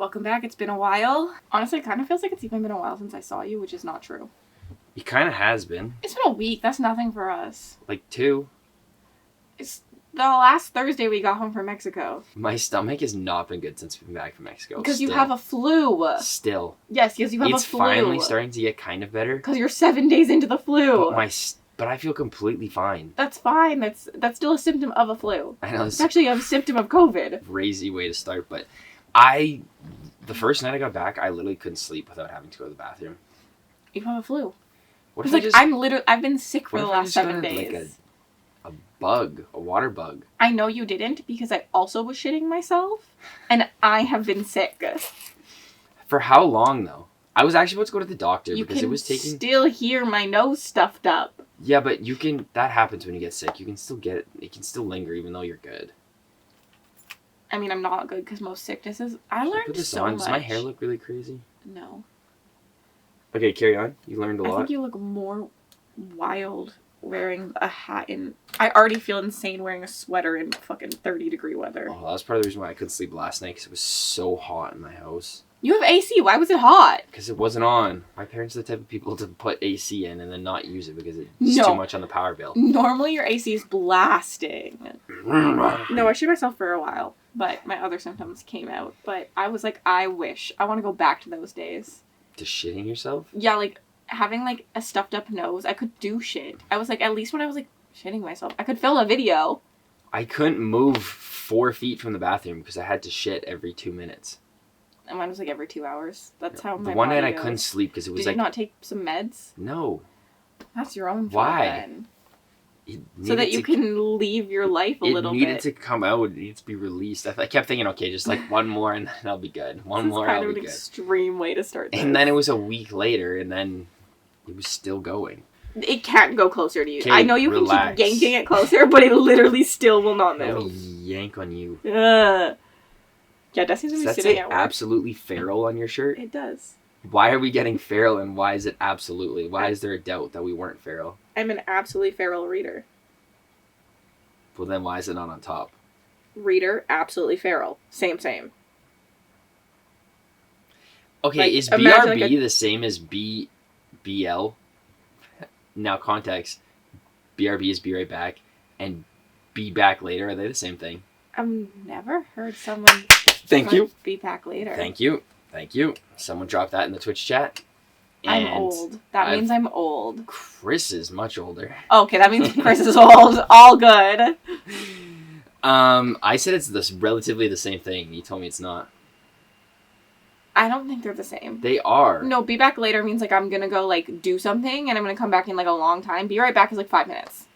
Welcome back. It's been a while. Honestly, it kind of feels like it's even been a while since I saw you, which is not true. It kind of has been. It's been a week. That's nothing for us. Like 2. It's the last Thursday we got home from Mexico. My stomach has not been good since we've been back from Mexico. Because you have a flu. Still. Yes, because you have a It's flu. finally starting to get kind of better. Because you're 7 days into the flu. But I feel completely fine. That's fine. That's still a symptom of a flu. I know it's actually a symptom of COVID. Crazy way to start, but the first night I got back, I literally couldn't sleep without having to go to the bathroom. You have a flu. What if I've been sick for the last 7 days. Like a water bug. I know you didn't because I also was shitting myself, and I have been sick. For how long though? I was actually about to go to the doctor because it was taking. You can still hear my nose stuffed up. Yeah, but that happens when you get sick. You can still get it. It can still linger even though you're good. I mean, I'm not good because most sicknesses. I learned put this so on. much. Does my hair look really crazy? No. Okay, carry on. You learned a lot. I think you look more wild wearing a hat in. I already feel insane wearing a sweater in fucking 30-degree weather. Oh, that's part of the reason why I couldn't sleep last night because it was so hot in my house. You have AC. Why was it hot? Because it wasn't on. My parents are the type of people to put AC in and then not use it because it's too much on the power bill. Normally your AC is blasting. No, I shit myself for a while, but my other symptoms came out. But I was like, I wish. I want to go back to those days. To shitting yourself? Yeah, like having like a stuffed up nose. I could do shit. I was like, at least when I was like shitting myself, I could film a video. I couldn't move 4 feet from the bathroom because I had to shit every 2 minutes. And mine was like every 2 hours. That's how my The one body night I goes. couldn't sleep because it was Did you not take some meds? No. That's your own fault. Why? Then. So that you can leave your life a little bit. It needed to come out. It needed to be released. I kept thinking, okay, just like one more and then I'll be good. One more, I'll be good. Kind of an extreme way to start this. And then it was a week later and then it was still going. It can't go closer to you. Okay, I know you relax. can keep yanking it closer, but it literally still will not move. I'll yank on you. Yeah, that seems to be Does that sitting say at work. absolutely feral on your shirt? It does. Why are we getting feral and why is it absolutely? Why is there a doubt that we weren't feral? I'm an absolutely feral reader. Well, then why is it not on top? Reader, absolutely feral. Same. Okay, Like, is imagine, BRB like, a- the same as BL? Now, context. BRB is be right back, and be back later. Are they the same thing? I've never heard someone be back later. Thank you. Someone dropped that in the Twitch chat. I'm old. That means I'm old. Chris is much older. Okay, that means Chris is old. All good. I said it's relatively the same thing. You told me it's not. I don't think they're the same. They are. No, be back later means like I'm gonna go like do something and I'm gonna come back in like a long time. Be right back is like 5 minutes.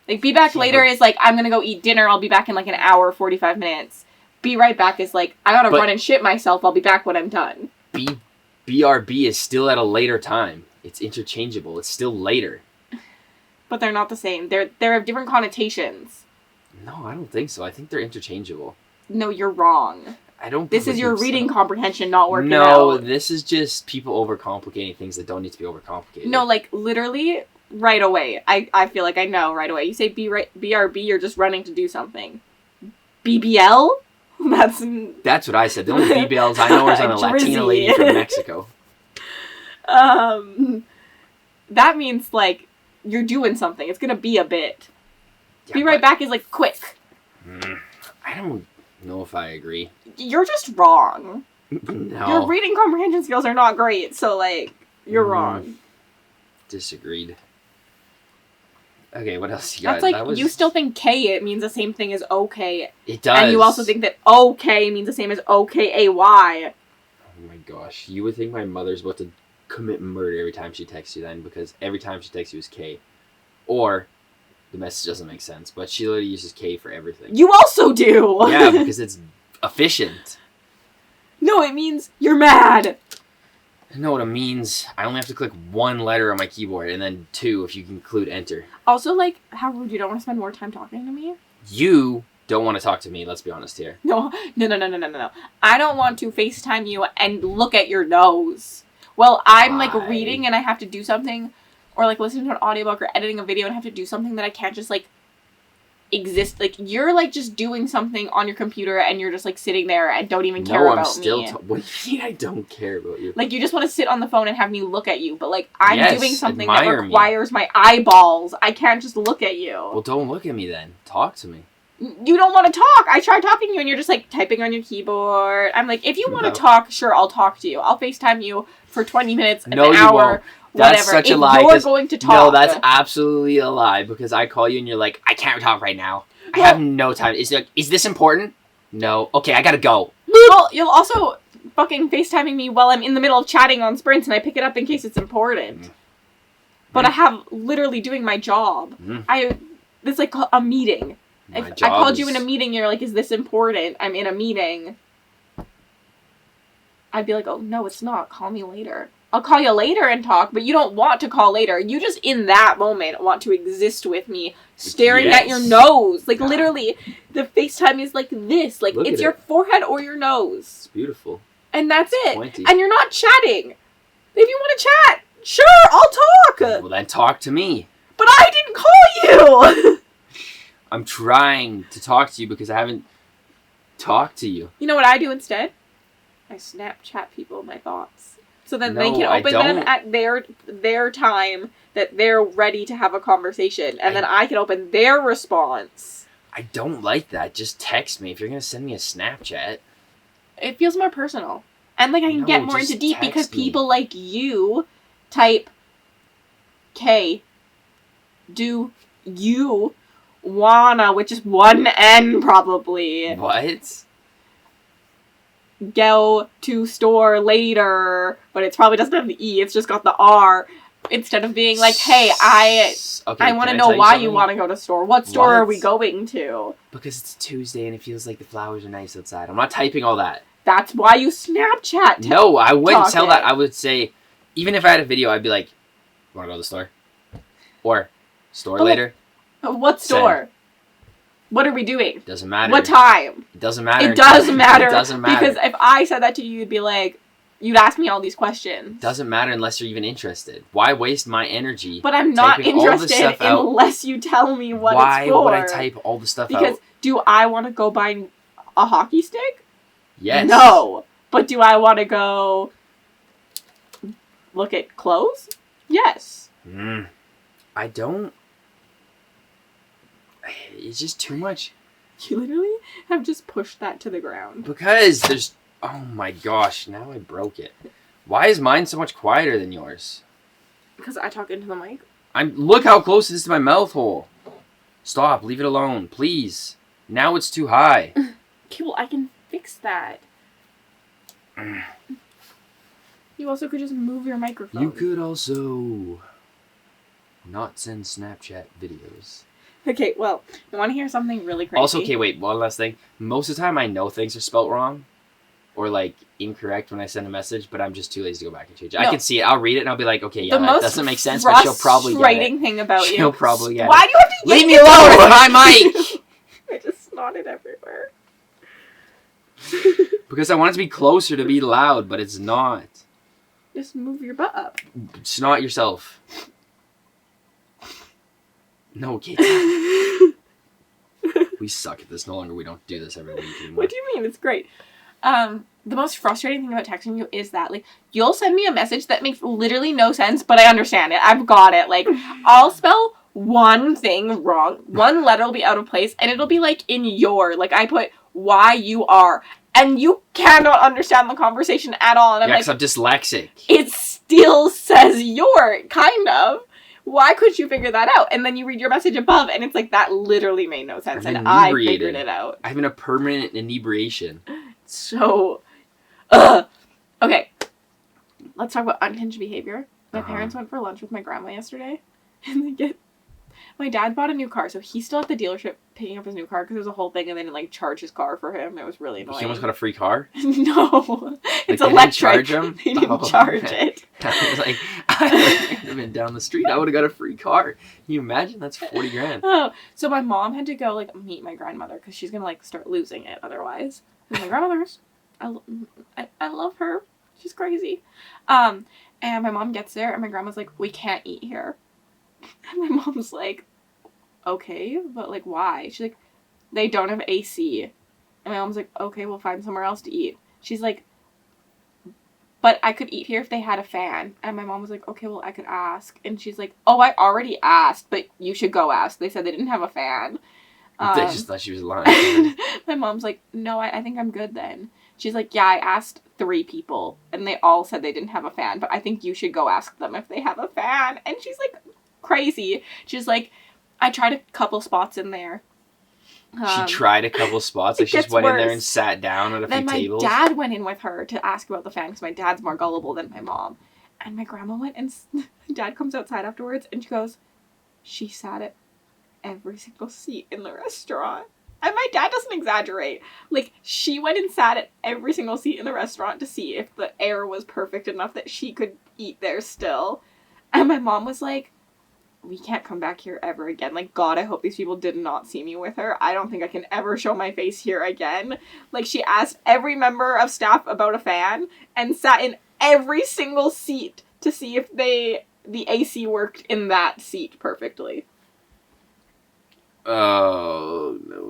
Like be back later is like I'm gonna go eat dinner. I'll be back in like an hour, 45 minutes. Be right back is like I gotta run and shit myself. I'll be back when I'm done. BRB is still at a later time. It's interchangeable. It's still later. But they're not the same. They have different connotations. No, I don't think so. I think they're interchangeable. No, you're wrong. I don't. This is your reading comprehension not working out. No, this is just people overcomplicating things that don't need to be overcomplicated. No, like literally right away. I feel like I know right away. You say BRB, you're just running to do something. BBL? That's what I said. The only BBLs I know is on a Latina lady from Mexico. That means like you're doing something. It's gonna be a bit. Yeah, be right back is like quick. I don't know if I agree. You're just wrong. No. Your reading comprehension skills are not great, so like you're wrong. Disagreed. Okay, what else you got? That's like you still think K it means the same thing as okay. It does. And you also think that okay means the same as OKAY. Oh my gosh. You would think my mother's about to commit murder every time she texts you then, because every time she texts you is K. Or the message doesn't make sense, but she literally uses K for everything. You also do! Yeah, because it's efficient. No, it means you're mad. I know what it means. I only have to click one letter on my keyboard, and then 2 if you can include enter. Also, like, how rude. You don't want to spend more time talking to me? You don't want to talk to me, let's be honest here. No. I don't want to FaceTime you and look at your nose. Well, I'm, like, reading and I have to do something, or, like, listening to an audiobook or editing a video and I have to do something that I can't just, like, exist. Like, you're, like, just doing something on your computer and you're just, like, sitting there and don't even care about me. No, I'm still... What do you mean I don't care about you? Like, you just want to sit on the phone and have me look at you. But, like, I'm doing something that requires my eyeballs. I can't just look at you. Well, don't look at me then. Talk to me. You don't want to talk. I tried talking to you and you're just, like, typing on your keyboard. I'm like, if you want to talk, sure, I'll talk to you. I'll FaceTime you for 20 minutes, an hour, whatever. That's such a lie. You're going to talk. No, that's absolutely a lie, because I call you and you're like, I can't talk right now. I have no time. Is this important? No. Okay, I gotta go. Well, you'll also fucking FaceTiming me while I'm in the middle of chatting on sprints and I pick it up in case it's important. But I have literally doing my job. It's like a meeting. If I called you in a meeting, you're like, is this important? I'm in a meeting. I'd be like, oh, no, it's not. Call me later. I'll call you later and talk, but you don't want to call later. You just, in that moment, want to exist with me, staring at your nose. Like, literally, the FaceTime is like this. Like, it's your forehead or your nose. It's beautiful. And that's it. Pointy. And you're not chatting. If you want to chat, sure, I'll talk. Well, then talk to me. But I didn't call you. I'm trying to talk to you because I haven't talked to you. You know what I do instead? I Snapchat people my thoughts. So then they can open them at their time that they're ready to have a conversation. And then I can open their response. I don't like that. Just text me if you're going to send me a Snapchat. It feels more personal. And like I can get more into deep because people like you type K. Do you wanna, which is one N probably. What? Go to store later, but it probably doesn't have the E, it's just got the R. Instead of being like, hey, I want to know why you want to go to store. What store are we going to? Because it's Tuesday and it feels like the flowers are nice outside. I'm not typing all that. That's why you Snapchat. No, I wouldn't tell that. I would say, even if I had a video, I'd be like, want to go to the store? Or, store later? What store? Send. What are we doing? Doesn't matter. What time? It doesn't matter. It does matter. It doesn't matter. Because if I said that to you, you'd be like, you'd ask me all these questions. Doesn't matter unless you're even interested. Why waste my energy? But I'm not interested unless you tell me what it's for. Why would I type all the stuff out? Because do I want to go buy a hockey stick? Yes. No. But do I want to go look at clothes? Yes. I don't. It's just too much. You literally have just pushed that to the ground. Because there's... Oh my gosh, now I broke it. Why is mine so much quieter than yours? Because I talk into the mic. Look how close it is to my mouth hole. Stop, leave it alone, please. Now it's too high. Okay, well, I can fix that. You also could just move your microphone. You could also not send Snapchat videos. Okay, well, you want to hear something really crazy? Also, okay, wait, one last thing. Most of the time I know things are spelt wrong or, like, incorrect when I send a message, but I'm just too lazy to go back and change it. No. I can see it, I'll read it, and I'll be like, okay, yeah, that doesn't make sense, but she'll probably get it. The most frustrating thing about you. She'll probably get it. Why do you have to leave me alone with my mic! I just snotted everywhere. Because I want it to be closer to be loud, but it's not. Just move your butt up. Snot yourself. No, Kate. We suck at this. No longer. We don't do this every week anymore. What do you mean? It's great. The most frustrating thing about texting you is that, like, you'll send me a message that makes literally no sense, but I understand it. I've got it. Like, I'll spell one thing wrong. One letter will be out of place, and it'll be, like, in your. Like, I put Y-U-R, and you cannot understand the conversation at all. And I'm like, I'm dyslexic. It still says your, kind of. Why could you figure that out? And then you read your message above, and it's like, that literally made no sense, and I figured it out. I'm in a permanent inebriation. So, okay. Let's talk about unhinged behavior. My parents went for lunch with my grandma yesterday, and my dad bought a new car, so he's still at the dealership picking up his new car, because there was a whole thing, and they didn't, like, charge his car for him. It was really annoying. He almost got a free car? No. It's electric. They didn't charge him? They didn't charge it. I was like, I would have been down the street. I would have got a free car. Can you imagine? That's $40,000. Oh, so my mom had to go, like, meet my grandmother, because she's gonna, like, start losing it otherwise. And my grandmother's, I love her. She's crazy. And my mom gets there, and my grandma's like, we can't eat here. And my mom's like, okay, but, like, why? She's like, they don't have AC. And my mom's like, okay, we'll find somewhere else to eat. She's like, but I could eat here if they had a fan. And my mom was like, okay, well, I could ask. And she's like, oh, I already asked, but you should go ask. They said they didn't have a fan. They just thought she was lying. My mom's like, no, I think I'm good then. She's like, yeah, I asked 3 people, and they all said they didn't have a fan, but I think you should go ask them if they have a fan. And she's like, crazy. She's like, I tried a couple spots in there. She tried a couple spots. Like, she just went in there and sat down at a few tables. Then my dad went in with her to ask about the fan, because my dad's more gullible than my mom. And my grandma went, and Dad comes outside afterwards, and she goes, she sat at every single seat in the restaurant. And my dad doesn't exaggerate. Like, she went and sat at every single seat in the restaurant to see if the air was perfect enough that she could eat there still. And my mom was like, we can't come back here ever again. Like, God, I hope these people did not see me with her. I don't think I can ever show my face here again. Like, she asked every member of staff about a fan and sat in every single seat to see if the AC worked in that seat perfectly. Oh, no.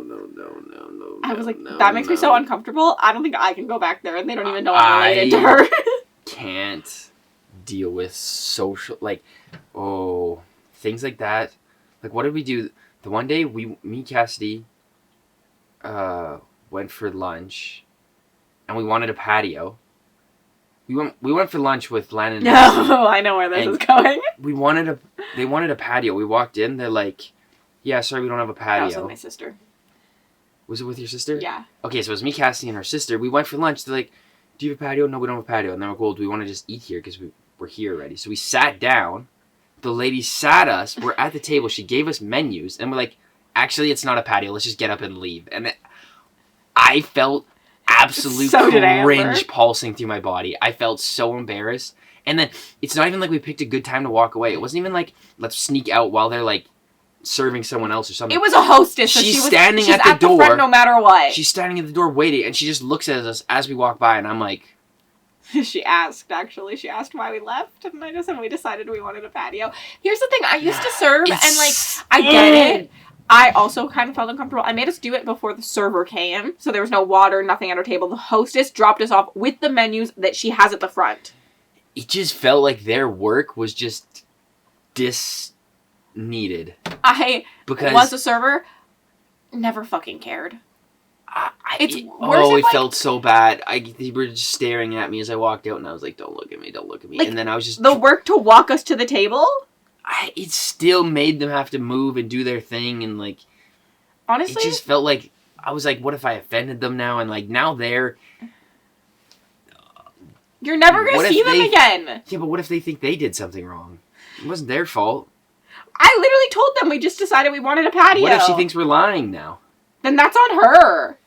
I was like, that makes me so uncomfortable. I don't think I can go back there, and they don't even know I'm related to her. Can't deal with social, like, things like that. Like, what did we do? The one day, me, Cassidy, went for lunch, and we wanted a patio. We went for lunch with Landon. No, I know where this is going. They wanted a patio. We walked in, they're like, yeah, sorry, we don't have a patio. That was with my sister. Was it with your sister? Yeah. Okay, so it was me, Cassidy, and her sister. We went for lunch. They're like, do you have a patio? No, we don't have a patio. And then we're like, well, do we want to just eat here? Because we're here already. So we sat down. The lady sat us. We're at the table. She gave us menus. And we're like, actually, it's not a patio. Let's just get up and leave. And I felt absolute cringe pulsing through my body. I felt so embarrassed. And then it's not even like we picked a good time to walk away. It wasn't even like, let's sneak out while they're like serving someone else or something. It was a hostess. So she's standing at the door. Front no matter what. She's standing at the door waiting, and she just looks at us as we walk by, and I'm like... She asked why we left, and I just said we decided we wanted a patio. Here's the thing, I used to serve, and like, I get it. I also kind of felt uncomfortable. I made us do it before the server came, so there was no water, nothing at our table. The hostess dropped us off with the menus that she has at the front. It just felt like their work was just needed. I was a server, never fucking cared. It felt so bad. They were just staring at me as I walked out, and I was like, don't look at me. Like, and then I was just... The work to walk us to the table? It still made them have to move and do their thing, and like... Honestly? It just felt like... I was like, what if I offended them now? And like, now they're... You're never gonna see them again! Yeah, but what if they think they did something wrong? It wasn't their fault. I literally told them we just decided we wanted a patio. What if she thinks we're lying now? Then that's on her.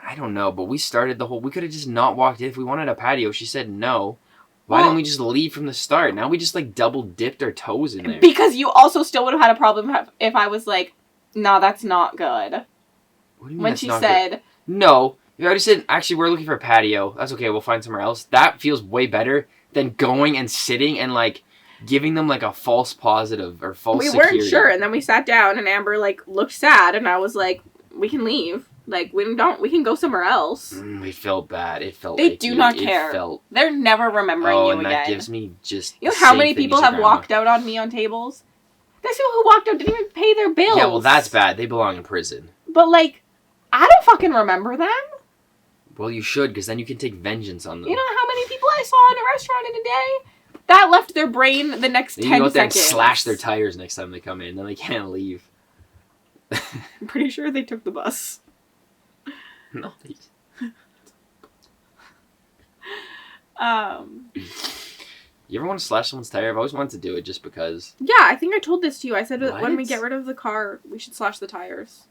I don't know, but we started the whole... We could have just not walked in. If we wanted a patio, she said no. Why didn't we just leave from the start? Now we just, like, double dipped our toes in there. Because you also still would have had a problem if I was like, no, that's not good. What do you mean when she said... Good? No. You already said, actually, we're looking for a patio. That's okay, we'll find somewhere else. That feels way better than going and sitting and, like... giving them, like, a false positive or false security. We weren't sure, and then we sat down, and Amber, like, looked sad, and I was like, we can leave. Like, we can go somewhere else. It felt bad. It felt They do not care. They're never remembering you again. That gives me just... You know how many people have walked out on me on tables? There's people who walked out didn't even pay their bills. Yeah, well, that's bad. They belong in prison. But, like, I don't fucking remember them. Well, you should, because then you can take vengeance on them. You know how many people I saw in a restaurant in a day? That left their brain the next 10 seconds. You go out there and slash their tires next time they come in, then they can't leave. I'm pretty sure they took the bus. No. You ever want to slash someone's tire? I've always wanted to do it just because. Yeah, I think I told this to you. I said that when we get rid of the car, we should slash the tires.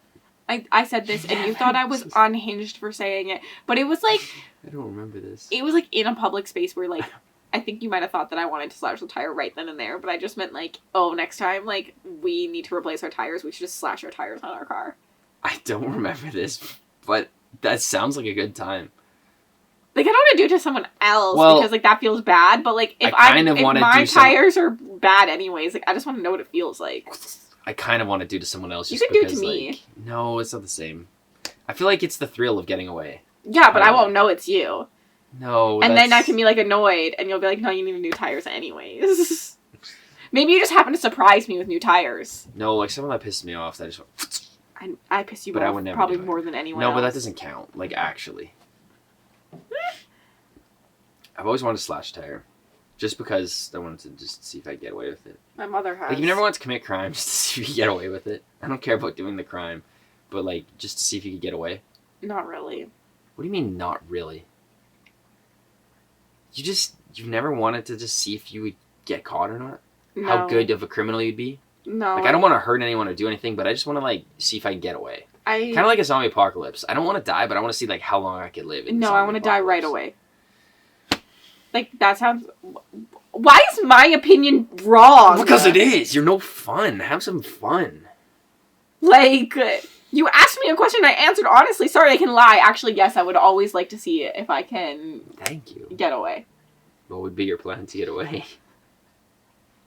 I said this, and you thought I was unhinged for saying it. But it was like... I don't remember this. It was like in a public space where, like... I think you might have thought that I wanted to slash the tire right then and there, but I just meant, like, oh, next time, like, we need to replace our tires, we should just slash our tires on our car. I don't remember this, but that sounds like a good time. Like, I don't want to do it to someone else, because, like, that feels bad, but, like, if my tires are bad anyways, like, I just want to know what it feels like. I kind of want to do to someone else. You Just could do it because, to me. Like, no, it's not the same. I feel like it's the thrill of getting away. Yeah, but I won't know it's you. No, and then I can be like annoyed, and you'll be like, "No, you need new tires anyways." Maybe you just happen to surprise me with new tires. No, like someone that pisses me off. That just. I piss you But I off would never probably do it. more than anyone No, else. but that doesn't count. Like actually, I've always wanted to slash a tire, just because I wanted to just see if I could get away with it. My mother has. Like you never want to commit crime just to see if you get away with it. I don't care about doing the crime, but like just to see if you could get away. Not really. What do you mean, not really? You've never wanted to just see if you would get caught or not? No. How good of a criminal you'd be? No. Like, I don't want to hurt anyone or do anything, but I just want to, like, see if I can get away. Kind of like a zombie apocalypse. I don't want to die, but I want to see, like, how long I could live in No, zombie I want to die right apocalypse. away. Like, that sounds... Why is my opinion wrong? Because it is! You're no fun. Have some fun. Like... You asked me a question, I answered honestly. Sorry, I can lie. Actually, yes, I would always like to see it if I can... Thank you. Get away. What would be your plan to get away?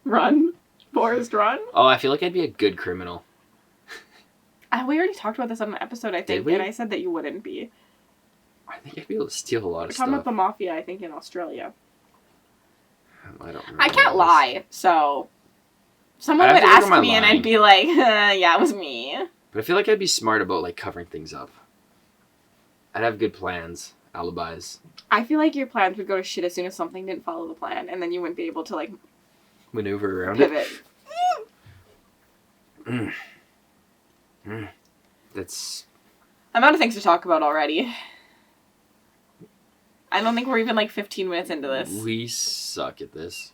Run. Forrest, run. Oh, I feel like I'd be a good criminal. We already talked about this on an episode, I think, Did we? and I said that you wouldn't be. I think I'd be able to steal a lot We're of talking about stuff. the mafia, I think, in Australia. I don't remember. I can't lie, so... Someone I'd would have to look ask at my me and line. I'd be like, yeah, it was me. But I feel like I'd be smart about, like, covering things up. I'd have good plans, alibis. I feel like your plans would go to shit as soon as something didn't follow the plan, and then you wouldn't be able to, like, Maneuver around pivot. That's... I'm out of things to talk about already. I don't think we're even, like, 15 minutes into this. We suck at this.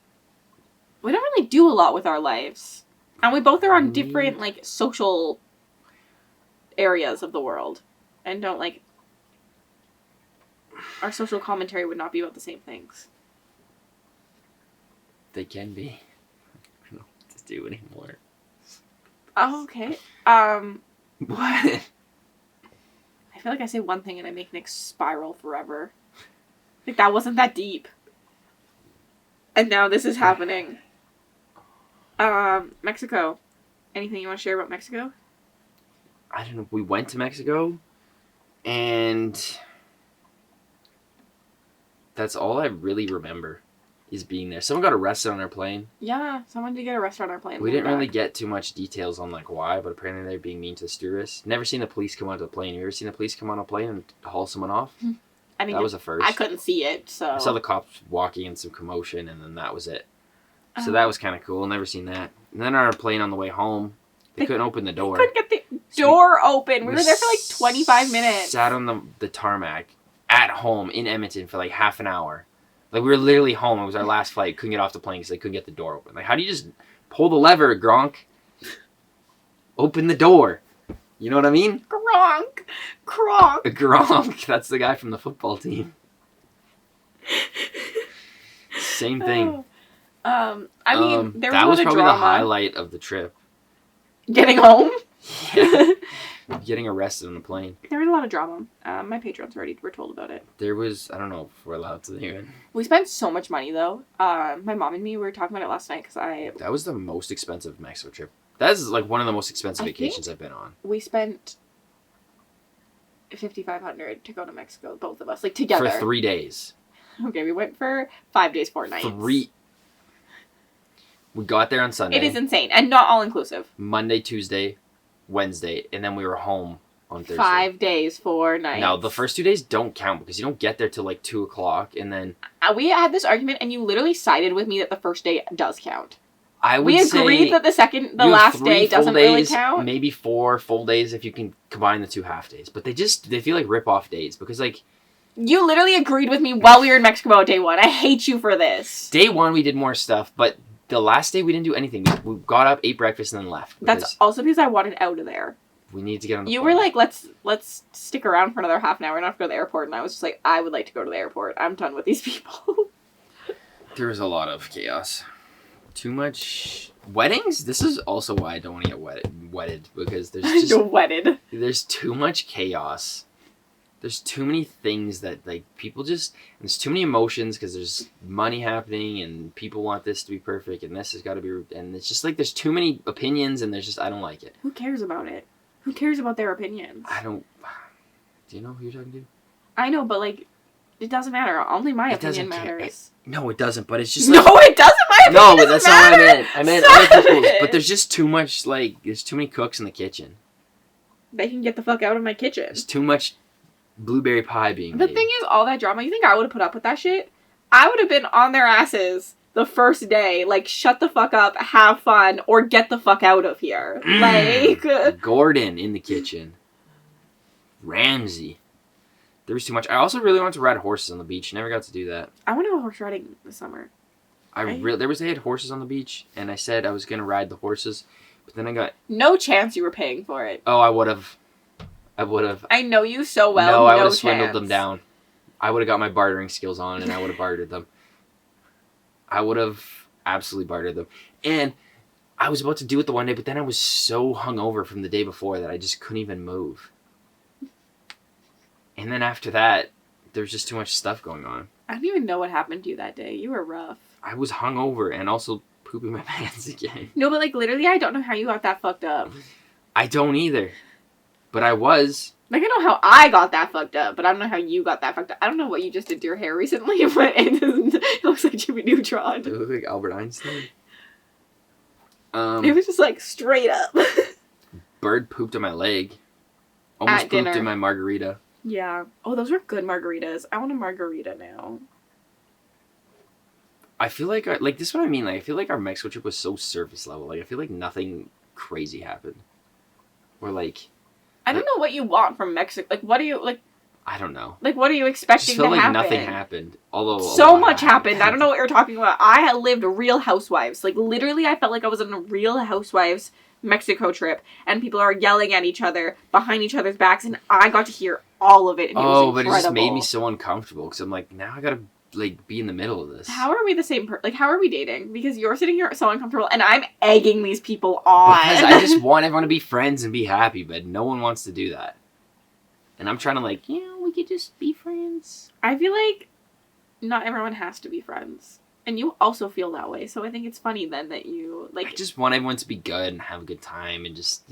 We don't really do a lot with our lives. And we both are on different, like, social areas of the world. And don't, like... Our social commentary would not be about the same things. They can be. I don't know what to do anymore. Oh, okay. What? I feel like I say one thing and I make Nick spiral forever. Like, that wasn't that deep. And now this is happening. Mexico. Anything you want to share about Mexico? I don't know. We went to Mexico, and that's all I really remember is being there. Someone got arrested on our plane. Yeah, someone did get arrested on our plane. We didn't really get too much details on, like, why, but apparently they're being mean to the stewardess. Never seen the police come onto the plane. You ever seen the police come on a plane and haul someone off? I didn't That was a first. I couldn't see it, so... I saw the cops walking in some commotion, and then that was it. So that was kind of cool. Never seen that. And then on our plane on the way home, they couldn't open the door. couldn't get the door open. We were there for like 25 minutes. Sat on the tarmac at home in Edmonton for like half an hour. Like, we were literally home. It was our last flight. Couldn't get off the plane because they couldn't get the door open. Like, how do you just pull the lever, Gronk? Open the door. You know what I mean? Gronk. Gronk. That's the guy from the football team. Same thing. I mean, there was that a lot was of probably drama. the highlight of the trip. Getting home? Yeah. Getting arrested on the plane. There was a lot of drama. My patrons already were told about it. There was, I don't know if we're allowed to even. We spent so much money, though. My mom and me were talking about it last night, because That was the most expensive Mexico trip. That is, like, one of the most expensive vacations I've been on. we spent $5,500 to go to Mexico, both of us, like, together. For 3 days. Okay, we went for 5 days, 4 nights. We got there on Sunday. It is insane, and not all-inclusive. Monday, Tuesday, Wednesday, and then we were home on Thursday. 5 days, 4 nights. Now, the first 2 days don't count because you don't get there till like 2 o'clock, and then... We had this argument, and you literally sided with me that the first day does count. I would We say agreed that the last day doesn't really count. Maybe 4 full days if you can combine the 2 half days. But they feel like rip-off days because, like... You literally agreed with me while we were in Mexico on day 1. I hate you for this. Day 1, we did more stuff, but the last day we didn't do anything. We got up, ate breakfast, and then left. That's also because I wanted out of there. We need to get on the You plane. were like, let's stick around for another half an hour and not go to the airport. And I was just like, I would like to go to the airport. I'm done with these people. There was a lot of chaos. Too much... Weddings? This is also why I don't want to get wedded because there's just... You're wedded. There's too much chaos there's too many things that like people just there's too many emotions because there's money happening and people want this to be perfect and this has got to be and it's just like there's too many opinions and there's just I don't like it. Who cares about it? Who cares about their opinions? I don't. Do you know who you're talking to? I know, but like, it doesn't matter. Only my opinion matters. No, it doesn't. But it's just like, no, it doesn't. My opinion no, but that's not what I meant. I meant other people's. But there's just too much. Like, there's too many cooks in the kitchen. They can get the fuck out of my kitchen. There's too much blueberry pie being The made. thing is, all that drama. You think I would have put up with that shit? I would have been on their asses the first day. Like, shut the fuck up, have fun, or get the fuck out of here. Like Gordon in the kitchen. Ramsey. There was too much. I also really wanted to ride horses on the beach. Never got to do that. I want to go horse riding this summer. They had horses on the beach, and I said I was gonna ride the horses, but then I got no chance you were paying for it. Oh, I would have. I know you so well. No, I would have chance. swindled them down. I would have got my bartering skills on, and I would have bartered them. I would have absolutely bartered them, and I was about to do it the one day, but then I was so hungover from the day before that I just couldn't even move. And then after that, there was just too much stuff going on. I don't even know what happened to you that day. You were rough. I was hungover and also pooping my pants again. No, but like literally, I don't know how you got that fucked up. I don't either. But I was. Like, I know how I got that fucked up, but I don't know how you got that fucked up. I don't know what you just did to your hair recently, but it looks like Jimmy Neutron. It looked like Albert Einstein. It was just like straight up. Bird pooped on my leg. Almost pooped in my margarita. Yeah. Oh, those were good margaritas. I want a margarita now. I feel like, this is what I mean. Like, I feel like our Mexico trip was so surface level. Like, I feel like nothing crazy happened. Or like, I don't know what you want from Mexico. Like, what do you like? I don't know. Like, what are you expecting to happen? Just feel like nothing happened. Although so much happened. I don't know what you're talking about. I lived Real Housewives. Like, literally, I felt like I was on a Real Housewives Mexico trip, and people are yelling at each other behind each other's backs, and I got to hear all of it. And it was incredible. But it just made me so uncomfortable because I'm like, now I gotta like be in the middle of this. How are we the same like, how are we dating? Because you're sitting here so uncomfortable, and I'm egging these people on. Because I just want everyone to be friends and be happy, but no one wants to do that. And I'm trying to like, we could just be friends. I feel like not everyone has to be friends. And you also feel that way, so I think it's funny then that you, like... I just want everyone to be good and have a good time and just,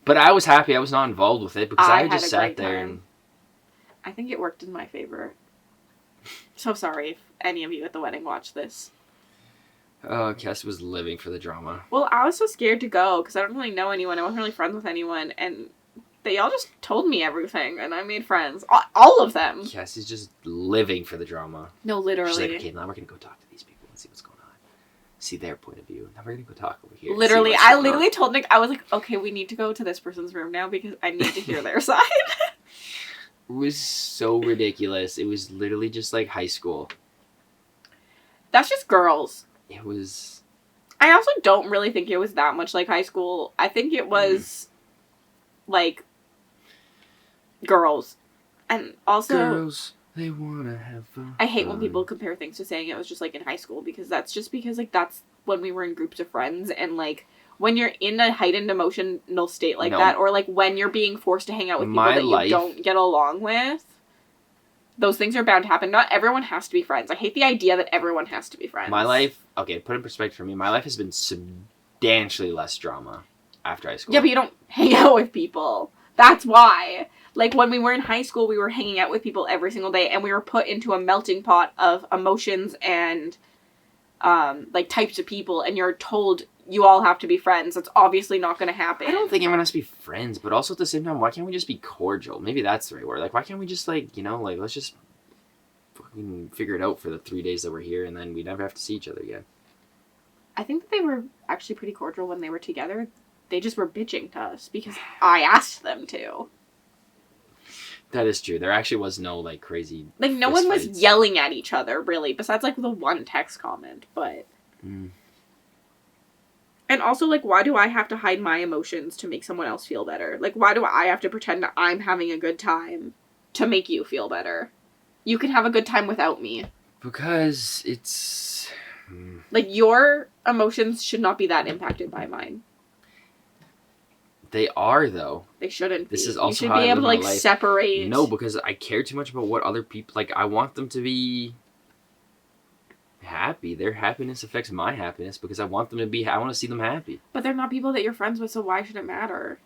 But I was happy I was not involved with it because I just sat there and... I think it worked in my favor. So sorry if any of you at the wedding watched this. Oh, Cass was living for the drama. Well, I was so scared to go because I don't really know anyone. I wasn't really friends with anyone, and they all just told me everything, and I made friends. All of them. Cassie's just living for the drama. No, literally. She's like, okay, now we're going to go talk to these people and see what's going on. See their point of view. Now we're going to go talk over here. Literally. I literally told Nick, I was like, okay, we need to go to this person's room now because I need to hear their side. It was so ridiculous. It was literally just like high school. That's just girls. It was... I also don't really think it was that much like high school. I think it was, like, girls. And also... Girls, they wanna have fun. I hate when people compare things to saying it was just, like, in high school. Because that's just because, like, that's when we were in groups of friends. And, like, when you're in a heightened emotional state like that. Or, like, when you're being forced to hang out with people that you don't get along with. Those things are bound to happen. Not everyone has to be friends. I hate the idea that everyone has to be friends. My life, okay, put in perspective for me, my life has been substantially less drama after high school. Yeah, but you don't hang out with people. That's why. Like, when we were in high school, we were hanging out with people every single day, and we were put into a melting pot of emotions and, like, types of people, and you're told you all have to be friends. That's obviously not going to happen. I don't think everyone has to be friends, but also at the same time, why can't we just be cordial? Maybe that's the right word. Like, why can't we just, like, let's just fucking figure it out for the 3 days that we're here, and then we never have to see each other again. I think that they were actually pretty cordial when they were together. They just were bitching to us because I asked them to. That is true. There actually was no, like, crazy like, no one was yelling at each other, really, besides, like, the one text comment, but... And also, like, why do I have to hide my emotions to make someone else feel better? Like, why do I have to pretend that I'm having a good time to make you feel better? You can have a good time without me. Because it's... Like, your emotions should not be that impacted by mine. They are, though. They shouldn't be. This is also you should how be I able to, live like, my life. separate. No, because I care too much about what other people... Like, I want them to be happy. Their happiness affects my happiness because I want them to be... I want to see them happy. But they're not people that you're friends with, so why should it matter?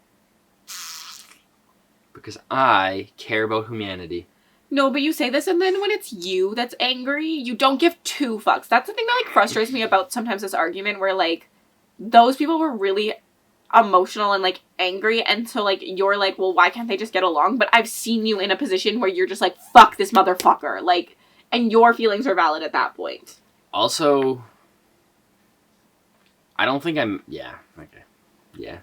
Because I care about humanity. No, but you say this, and then when it's you that's angry, you don't give two fucks. That's the thing that, like, frustrates me about sometimes this argument where, like, those people were really emotional and, like, angry, and so, like, you're like, well, why can't they just get along? But I've seen you in a position where you're just like, fuck this motherfucker. Like, and your feelings are valid at that point. Also, I don't think I'm... Yeah, okay. Yeah.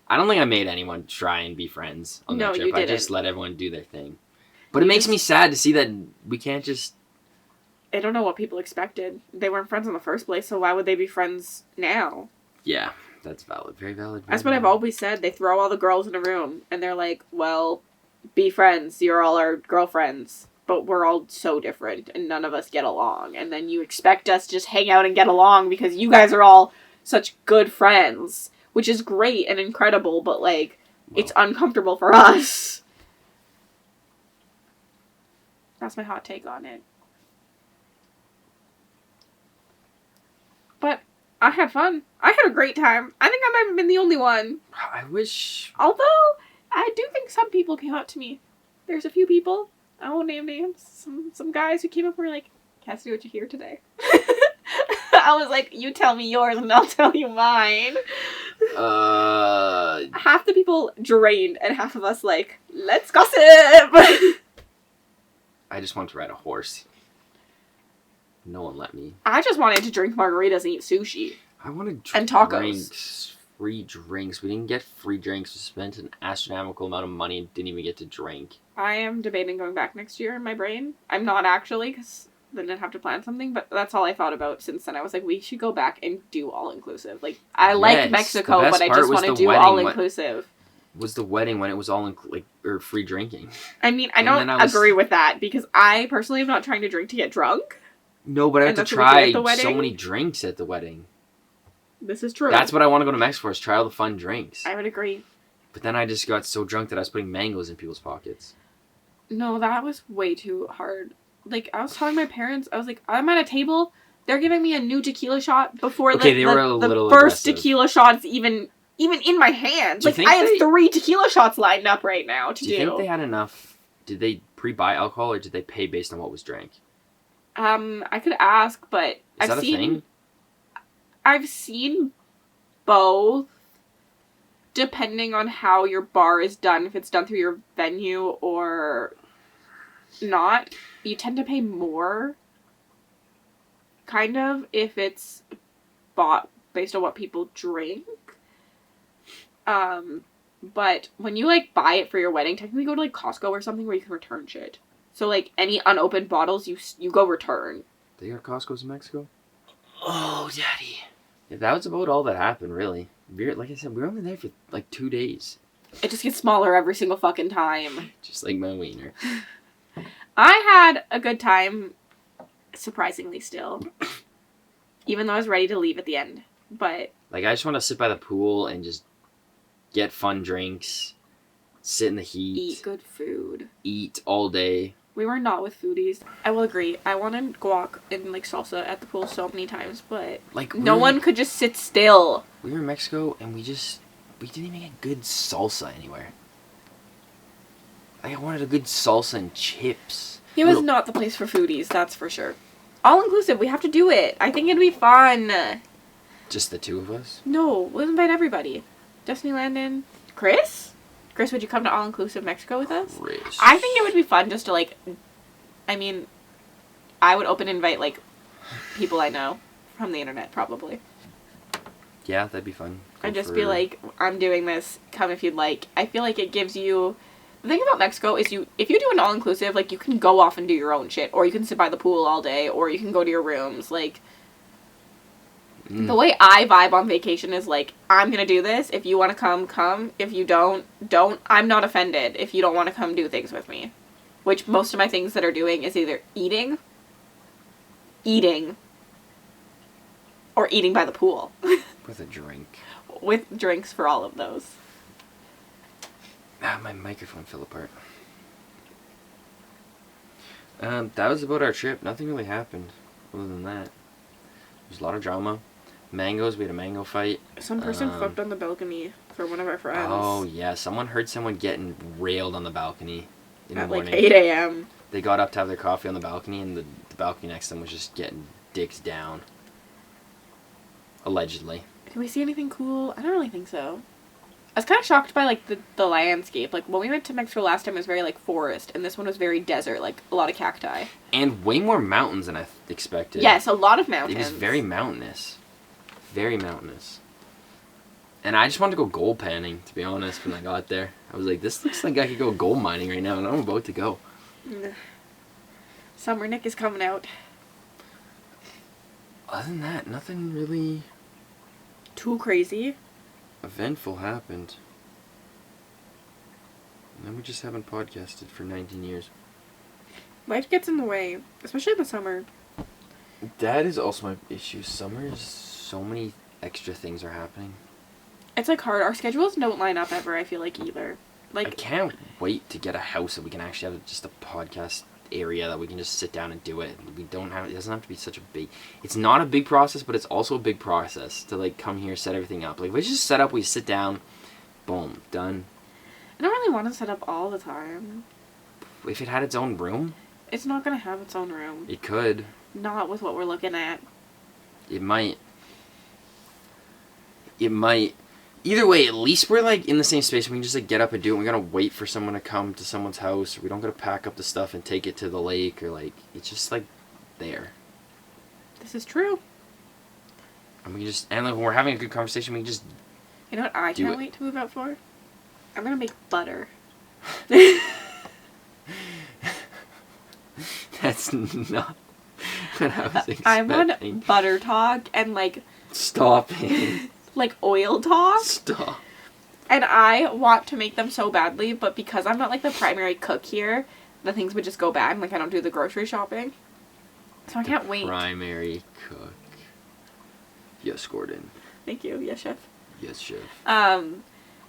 I don't think I made anyone try and be friends on that trip. You didn't. I just let everyone do their thing. But it makes me sad to see that we can't just... I don't know what people expected. They weren't friends in the first place, so why would they be friends now? Yeah, that's valid. Very valid. That's what I've always said. They throw all the girls in a room, and they're like, well, be friends. You're all our girlfriends. But we're all so different, and none of us get along. And then you expect us to just hang out and get along because you guys are all such good friends. Which is great and incredible, but, like, it's uncomfortable for us. That's my hot take on it. But I had fun. I had a great time. I think I might have been the only one. I wish... Although, I do think some people came up to me. There's a few people. I won't name names. Some guys who came up and were like, Cassidy, what you hear today? I was like, you tell me yours and I'll tell you mine. Half the people drained and half of us like, let's gossip. I just want to ride a horse. No one let me. I just wanted to drink margaritas and eat sushi. I wanted and tacos. Free drinks. We didn't get free drinks. We spent an astronomical amount of money and didn't even get to drink. I am debating going back next year in my brain. I'm not actually, because then I'd have to plan something, but that's all I thought about since then. I was like, we should go back and do all-inclusive. Like, I like Mexico, but I just want to do all-inclusive. Was the wedding when it was all or free drinking. I mean, I don't agree with that, because I personally am not trying to drink to get drunk. No, but I have to try so many drinks at the wedding. This is true. That's what I want to go to Mexico for, is try all the fun drinks. I would agree. But then I just got so drunk that I was putting mangoes in people's pockets. No, that was way too hard. Like, I was telling my parents, I was like, I'm at a table, they're giving me a new tequila shot before the first tequila shot's even in my hand. Like, I have 3 tequila shots lined up right now to do. Do you think they had enough? Did they pre-buy alcohol, or did they pay based on what was drank? I could ask, but Is that a thing? I've seen both, depending on how your bar is done, if it's done through your venue or not. You tend to pay more, kind of, if it's bought based on what people drink. But when you, like, buy it for your wedding, technically go to, like, Costco or something where you can return shit. So, like, any unopened bottles, you go return. They got Costco's in Mexico? Oh, Daddy. Yeah, that was about all that happened, really. Like I said, we were only there for, like, 2 days. It just gets smaller every single fucking time. Just like my wiener. I had a good time, surprisingly still. Even though I was ready to leave at the end. But... Like, I just want to sit by the pool and just get fun drinks, sit in the heat. Eat good food. Eat all day. We were not with foodies. I will agree. I wanted guac and, like, salsa at the pool so many times, but like, no one could just sit still. We were in Mexico, and we didn't even get good salsa anywhere. Like, I wanted a good salsa and chips. It was not the place for foodies, that's for sure. All-inclusive, we have to do it. I think it'd be fun. Just the 2 of us? No, we'll invite everybody. Destiny Landon. Chris? Chris, would you come to All-Inclusive Mexico with us? Chris. I think it would be fun just to, like... I mean, I would open invite, like, people I know from the internet, probably. Yeah, that'd be fun. And just be like, I'm doing this, come if you'd like. I feel like it gives you... The thing about Mexico is if you do an all-inclusive, like, you can go off and do your own shit. Or you can sit by the pool all day. Or you can go to your rooms. Like, the way I vibe on vacation is, like, I'm gonna do this. If you want to come, come. If you don't. I'm not offended if you don't want to come do things with me. Which most of my things that are doing is either eating, or eating by the pool. With a drink. With drinks for all of those. My microphone fell apart. That was about our trip. Nothing really happened other than that. There's a lot of drama. Mangoes, we had a mango fight. Some person fucked on the balcony for one of our friends. Oh, yeah. Someone heard someone getting railed on the balcony in the morning. Like 8 a.m. They got up to have their coffee on the balcony, and the balcony next to them was just getting dicks down. Allegedly. Did we see anything cool? I don't really think so. I was kind of shocked by, like, the landscape. Like, when we went to Mexico last time, it was very, like, forest, and this one was very desert, like, a lot of cacti. And way more mountains than I expected. Yes, a lot of mountains. It was very mountainous. Very mountainous. And I just wanted to go gold panning, to be honest, when I got there. I was like, this looks like I could go gold mining right now, and I'm about to go. Summer Nick is coming out. Other than that, nothing really Too crazy. eventful happened. And then we just haven't podcasted for 19 years. Life gets in the way, especially in the summer. That is also my issue. Summer, so many extra things are happening. It's, like, hard. Our schedules don't line up ever, I feel like, either. Like, I can't wait to get a house that we can actually have just a podcast area that we can just sit down and do it. We don't have, it doesn't have to be such a big, it's not a big process, but it's also a big process to, like, come here, set everything up. Like, we just set up, we sit down, boom, done. I don't really want to set up all the time. If it had its own room, It's not going to have its own room. it could. Not with what we're looking at. It might. Either way, at least we're, like, in the same space. We can just, like, get up and do it. We gotta wait for someone to come to someone's house. Or we don't gotta pack up the stuff and take it to the lake. Or, like, it's just, like, there. This is true. And we can just, and, like, when we're having a good conversation, we can just... You know what I Do can't it. wait to move out for? I'm going to make butter. That's not what I was expecting. I want butter talk and, like... Stop it. Like, oil talk. Stop. And I want to make them so badly, but because I'm not, like, the primary cook here, the things would just go bad. Like, I don't do the grocery shopping. So I can't wait. Primary cook. Yes, Gordon. Thank you. Yes, chef. Yes, chef.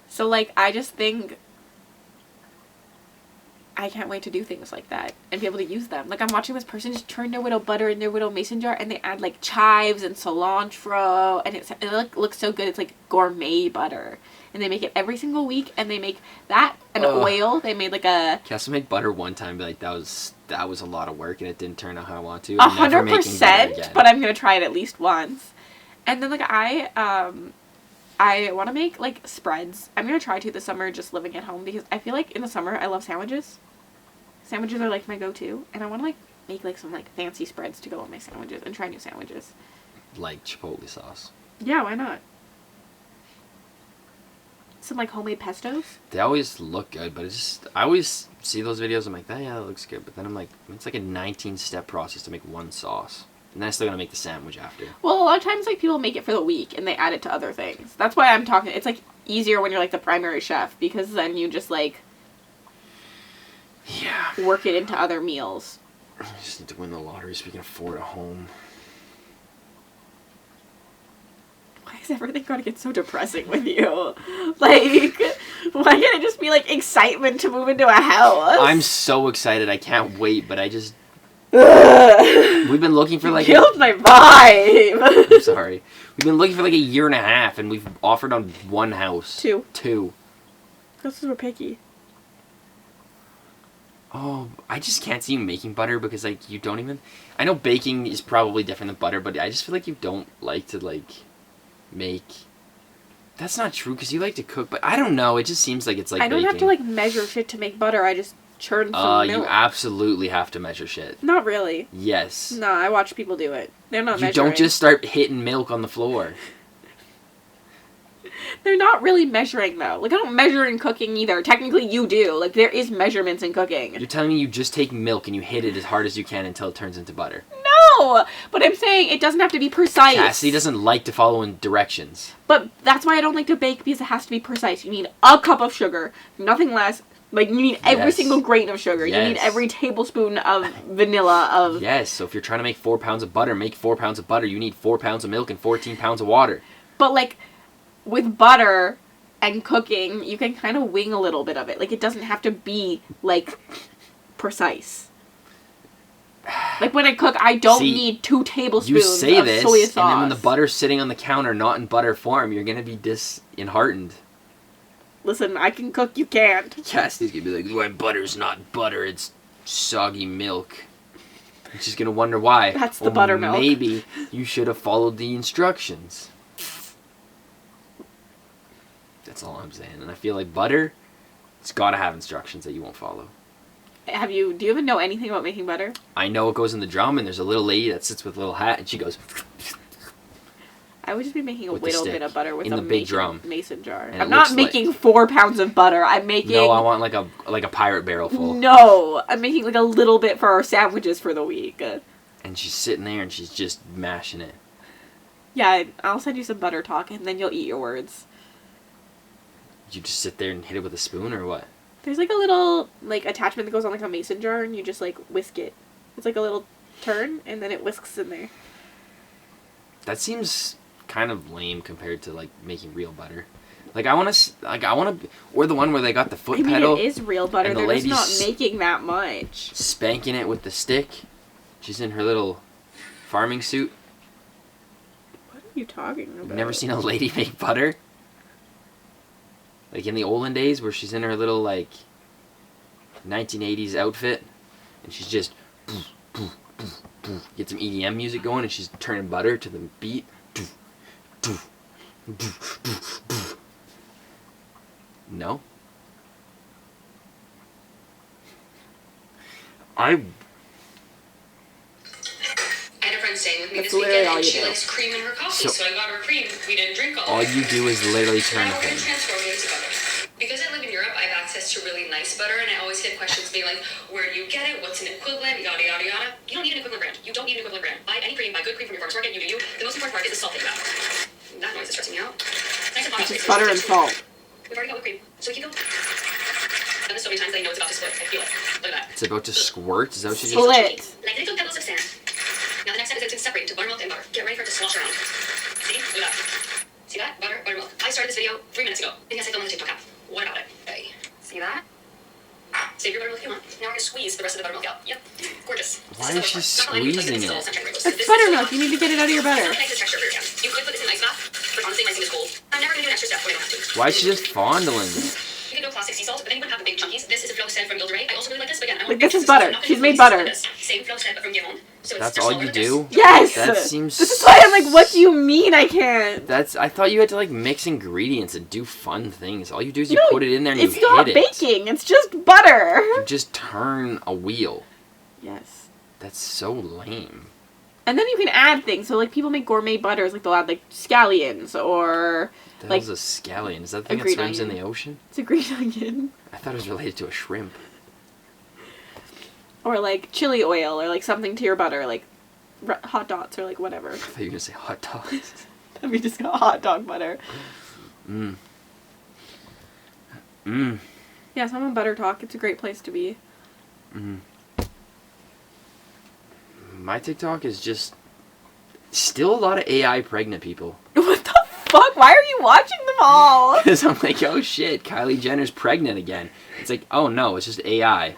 So, like, I just think I can't wait to do things like that and be able to use them. Like, I'm watching this person just turn their widow butter in their widow mason jar, and they add, like, chives and cilantro, and it looks so good. It's, like, gourmet butter. And they make it every single week, and they make that and oil. They made, like, a... Cass make butter one time, but, like, that was a lot of work, and it didn't turn out how I want to. 100%, but I'm going to try it at least once. And then, like, I want to make, like, spreads. I'm going to try to this summer just living at home, because I feel like in the summer I love sandwiches. Sandwiches are, like, my go-to. And I want to, like, make, like, some, like, fancy spreads to go on my sandwiches and try new sandwiches. Like chipotle sauce. Yeah, why not? Some, like, homemade pestos. They always look good, but it's just... I always see those videos, I'm like, yeah, that looks good. But then I'm like, it's like a 19-step process to make one sauce. And then I still gotta make the sandwich after. Well, a lot of times, like, people make it for the week, and they add it to other things. That's why I'm talking... It's, like, easier when you're, like, the primary chef, because then you just, like... Yeah. Work it into other meals. I just need to win the lottery so we can afford a home. Why is everything gotta get so depressing with you? Like, why can't it just be, like, excitement to move into a house? I'm so excited. I can't wait, but I just... We've been looking for, like... Killed my vibe! I'm sorry. We've been looking for, like, a year and a half, and we've offered on one house. Two. Because we're picky. Oh, I just can't see you making butter because, like, you don't even... I know baking is probably different than butter, but I just feel like you don't like to, like, make... That's not true, because you like to cook, but I don't know. It just seems like it's like I don't baking. have to, like, measure shit to make butter. I just churn some milk. You absolutely have to measure shit. Not really. Yes. No, I watch people do it. They're not measuring. You don't just start hitting milk on the floor. They're not really measuring, though. Like, I don't measure in cooking either. Technically, you do. Like, there is measurements in cooking. You're telling me you just take milk and you hit it as hard as you can until it turns into butter. No! But I'm saying it doesn't have to be precise. Cassidy doesn't like to follow in directions. But that's why I don't like to bake, because it has to be precise. You need a cup of sugar, nothing less. Like, you need every single grain of sugar. Yes. You need every tablespoon of vanilla of... Yes, so if you're trying to make 4 pounds of butter, make 4 pounds of butter. You need 4 pounds of milk and 14 pounds of water. But, like, with butter and cooking, you can kind of wing a little bit of it. Like, it doesn't have to be, like, precise. Like, when I cook, I don't need 2 tablespoons of soy sauce. And then when the butter's sitting on the counter, not in butter form, you're going to be disheartened. Listen, I can cook, you can't. Cassidy's going to be like, why butter's not butter, it's soggy milk. And she's going to wonder why. That's the buttermilk. Maybe you should have followed the instructions. That's all I'm saying. And I feel like butter, it's got to have instructions that you won't follow. Do you even know anything about making butter? I know it goes in the drum, and there's a little lady that sits with a little hat, and she goes... I would just be making a little bit of butter with a big drum. mason jar. And I'm not making 4 pounds of butter. I'm making... No, I want like a pirate barrel full. No, I'm making like a little bit for our sandwiches for the week. And she's sitting there, and she's just mashing it. Yeah, I'll send you some butter talk, and then you'll eat your words. You just sit there and hit it with a spoon, or what? There's like a little like attachment that goes on like a mason jar, and you just like whisk it. It's like a little turn, and then it whisks in there. That seems kind of lame compared to like making real butter. Like I want to, or the one where they got the foot pedal. It is real butter. They're just not making that much. Spanking it with the stick. She's in her little farming suit. What are you talking about? You've never seen a lady make butter? Like in the olden days where she's in her little like 1980s outfit and she's just get some EDM music going and she's turning butter to the beat. No? I had a friend staying with me this weekend and she likes cream in her coffee, so I got her cream. We didn't drink all you do is literally turn the the thing. Transform it into butter. Because I live in Europe, I have access to really nice butter, and I always get questions being like, where do you get it? What's an equivalent? Yada, yada, yada. You don't need an equivalent brand. You don't need an equivalent brand. Buy any cream, buy good cream from your farmer's market, you do you. The most important part is the salt that you have. That noise is stressing me out. Nice and hot. It's butter and salt. We've already got whipped cream, so we keep going. I've done this so many times that I know it's about to split. I feel it. Look at that. It's about to squirt? Is that what you just Split. Like little pebbles of sand. Now the next step is to separate into buttermilk and butter. Get ready for it to slosh around. See? Look at that. See that? Butter, buttermilk. I started this video 3 minutes ago. And yes, I filmed the TikTok app. What about it? Okay. See that? Save your buttermilk if you want. Now we're going to squeeze the rest of the buttermilk out. Yep. Gorgeous. Why is she squeezing it? It's buttermilk. You need to get it out of your butter. It's nice texture for your hand. You could put this in ice bath, but honestly, my skin is cold. I'm never going to do an extra step when I don't have to. Why is she just fondling it? You can go classic sea salt, but then you wouldn't have the big chunkies. This is a flow set from Gilderay. I also really like this, but again, I like this is butter. She's made butter. Same flow set, but from Guillaume. So that's all you do? Yes! That seems... This is why I'm like, what do you mean I can't? I thought you had to like mix ingredients and do fun things. All you do is you put it in there and you hit it. It's not baking. It's just butter. You just turn a wheel. Yes. That's so lame. And then you can add things. So like people make gourmet butters. Like they'll add like scallions or... The like hell's a scallion? Is that the thing that swims in the ocean? It's a green onion. I thought it was related to a shrimp. Or like chili oil or like something to your butter. Like hot dogs or like whatever. I thought you were going to say hot dogs. We just got hot dog butter. Yeah, so I'm on Butter Talk. It's a great place to be. My TikTok is just still a lot of AI pregnant people. What the fuck? Why are you watching them all? Because I'm like, oh shit, Kylie Jenner's pregnant again. It's like, oh no, it's just AI.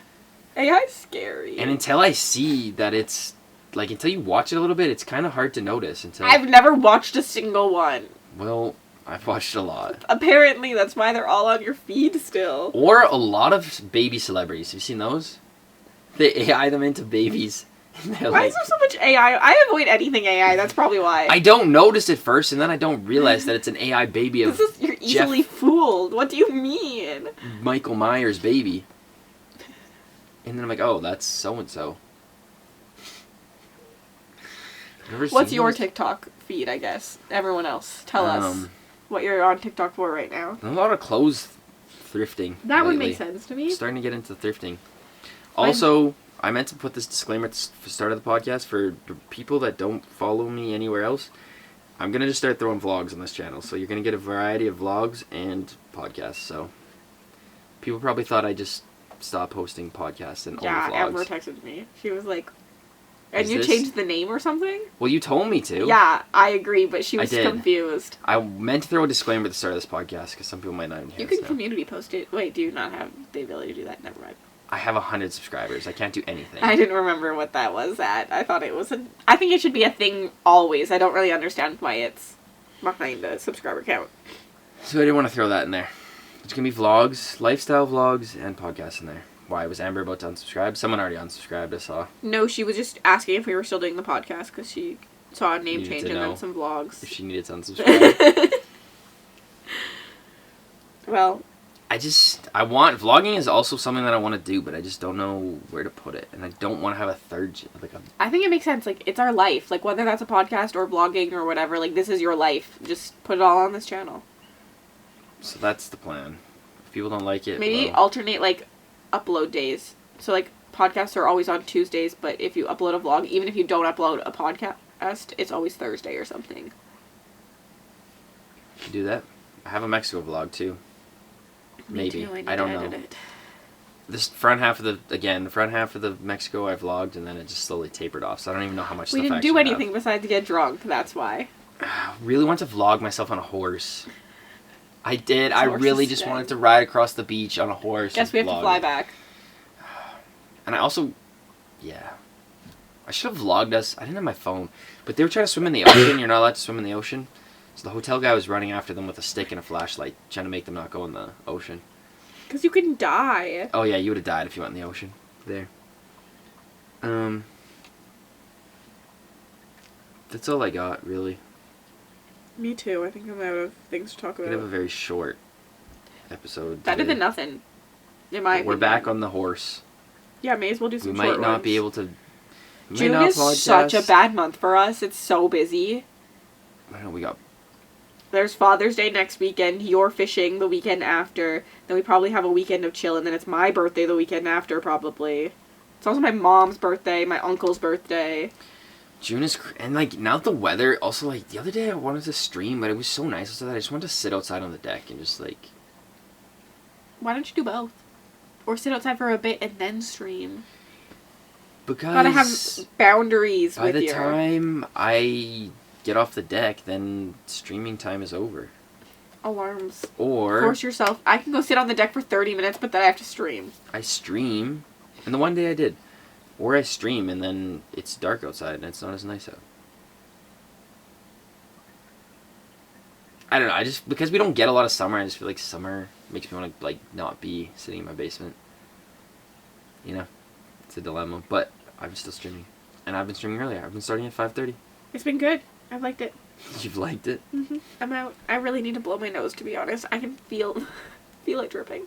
AI's scary. And until I see that it's, like, until you watch it a little bit, it's kind of hard to notice. I've never watched a single one. Well, I've watched a lot. Apparently, that's why they're all on your feed still. Or a lot of baby celebrities. Have you seen those? They AI them into babies. Why is there so much AI? I avoid anything AI. That's probably why. I don't notice it first, and then I don't realize that it's an AI baby of You're easily fooled. What do you mean? Michael Myers' baby. And then I'm like, oh, that's so-and-so. What's your TikTok feed, I guess? Everyone else. Tell us what you're on TikTok for right now. A lot of clothes thrifting. That would make sense to me. Starting to get into thrifting. Also, I meant to put this disclaimer at the start of the podcast for people that don't follow me anywhere else. I'm going to just start throwing vlogs on this channel. So you're going to get a variety of vlogs and podcasts. So people probably thought I just stopped posting podcasts and only vlogs. Yeah, Amber texted me. She was like, And Is you this- changed the name or something? Well, you told me to. Yeah, I agree, but she I was did. confused. I meant to throw a disclaimer at the start of this podcast because some people might not even hear You this can now. community post it. Wait, do you not have the ability to do that? Never mind. I have 100 subscribers. I can't do anything. I didn't remember what that was at. I thought it was I think it should be a thing always. I don't really understand why it's behind a subscriber count. So I didn't want to throw that in there. It's going to be vlogs, lifestyle vlogs, and podcasts in there. Why? Was Amber about to unsubscribe? Someone already unsubscribed, I saw. No, she was just asking if we were still doing the podcast because she saw a name Needed change to and know then some vlogs. If she needed to unsubscribe. Well, I want, vlogging is also something that I want to do, but I just don't know where to put it. And I don't want to have a third, I think it makes sense. Like, it's our life. Like, whether that's a podcast or vlogging or whatever, like, this is your life. Just put it all on this channel. So that's the plan. If people don't like it, Maybe well, alternate, like, upload days. So, like, podcasts are always on Tuesdays, but if you upload a vlog, even if you don't upload a podcast, it's always Thursday or something. do that. I have a Mexico vlog too. Maybe. Me too, I don't know. edit it. This front half of the Mexico I vlogged, and then it just slowly tapered off. So I don't even know how much We stuff I didn't do actually anything besides get drunk, that's why. have. Really want to vlog myself on a horse. I did. I Horse really is just dead. wanted to ride across the beach on a horse. Guess and we have to vlog fly it. back. And I also, yeah. I should have vlogged us. I didn't have my phone. But they were trying to swim in the ocean. You're not allowed to swim in the ocean. So the hotel guy was running after them with a stick and a flashlight, trying to make them not go in the ocean. Because you can die. Oh yeah, you would have died if you went in the ocean. There. That's all I got, really. Me too. I think I'm out of things to talk We could have a about. very short episode. Better today. than nothing. In But my we're opinion. back on the horse. Yeah, may as well do We some might short not be able ones. to. We June might not is such a podcast. bad month for us. It's so busy. I don't know, we got. There's Father's Day next weekend. You're fishing the weekend after. Then we probably have a weekend of chill. And then it's my birthday the weekend after, probably. It's also my mom's birthday, my uncle's birthday. June is, and like now the weather. Also, like the other day, I wanted to stream, but it was so nice outside that I just wanted to sit outside on the deck and just like. Why don't you do both? Or sit outside for a bit and then stream. Because Gotta have boundaries by with the your... time I get off the deck, then streaming time is over. Alarms. Or Force yourself. I can go sit on the deck for 30 minutes, but then I have to stream. I stream, and the one day I did. Or I stream, and then it's dark outside, and it's not as nice out. I don't know, I just, because we don't get a lot of summer, I just feel like summer makes me want to, like, not be sitting in my basement. You know? It's a dilemma, but I'm still streaming. And I've been streaming earlier. I've been starting at 5:30. It's been good. I've liked it. You've liked it? I'm out. I really need to blow my nose, to be honest. I can feel it dripping.